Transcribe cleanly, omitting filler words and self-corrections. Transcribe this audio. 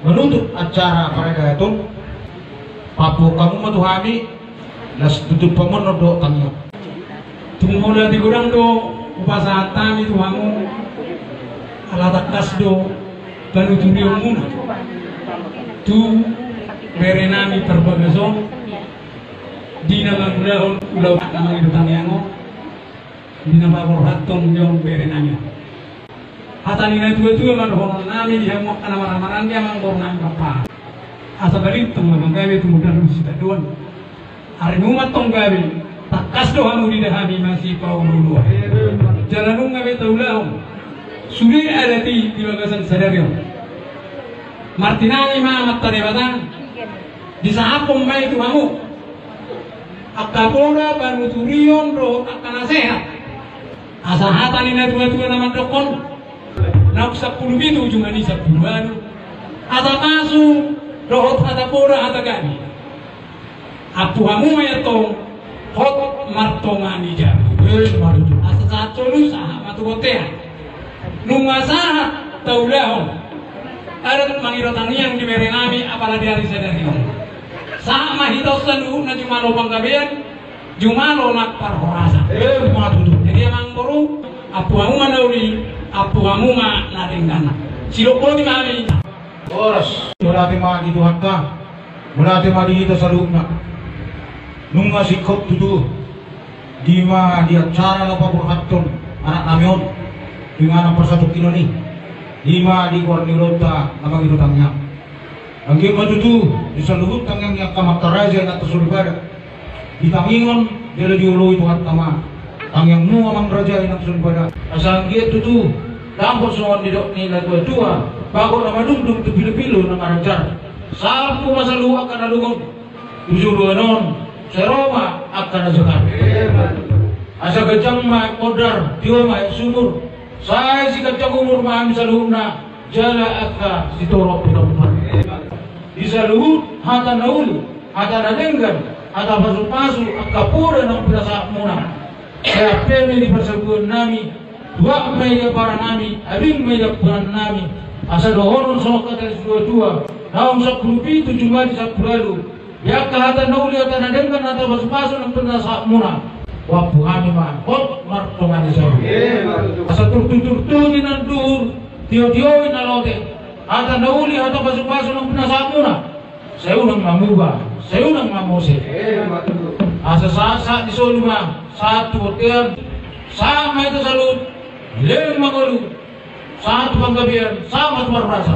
menutup acara mereka itu papu kamu matuhami las tutup pamono do tangyo tungmola di gurang do upasa tami tuhamu alatakas do tanuturi muna tu merenami perbagaso di nama ulahon ulau namang idutang yango di nama borhatong yung merenami hatani na tua man hono nami di hamok ana maramaran dia mang bornang papa asa balik tong mang gawe tumudan sita doan hari mumat tong gawe takas do hamu di dahami masih pau lulu jalanung gawe taulahong suri alati di bagasan sadario martinani ma mattare batang di sahapong mai tu hamu akapora banuturion ro akana sehat asa hatani na tua naman dokon nak 10 itu ujungan ini 10-an ada masuk rohot ada pura ada gani apu hamu mayatong hot martongani jauh asa satu lu sah matu kotea nunga sah taulahong ada mangirotang yang di merenami apalagi hari sadari sama hitos sanu na jumalo panggabean jumalo nak parhorasa jadi emang boru apu hamu manauli apu kamu ma naringan siloko ni mami oras mulati ma di Tuhan ka mulati ma di kita salubna nunga sikop tutu di ma di acara na paburhaton anak namion dengan persatu kino ni di ma di korni rota namang idutangnya anggi matutu di saluhut tangyang yang kamataraja na tasulbada di tangingon dia diului Tuhan tama tangyang nu amang raja inak sulbada asal gitu tuh lampau soal di dok nila tua bago nama dum tu pilu-pilu nama rajar sapu masa lu akan alungon tujuh dua non seroma akan ajakan asa kejang ma kodar dio ma sumur saya si kejang umur ma misaluna jala akka sitorok pinapun di saluhut hata nauli hata nadenggan hata pasu-pasu akka pura nang pinasa muna saya pemi di persatuan nami dua meja para nami abing meja para nami asa dohonon sama kata dua naum 10 itu cuma di 10 lalu ya kahata nauli atau nadengkan atau pasu-pasu nang pinasa muna wapu kami mah hot martongan isabu asa turtu-turtu dinandur tio-tio inalote atau nauli atau pasu-pasu nang pinasa muna saya unang mamuba saya unang mamose asa saat di soluma satu hotel sama itu salut lima golu satu panggabian sama tuar rasa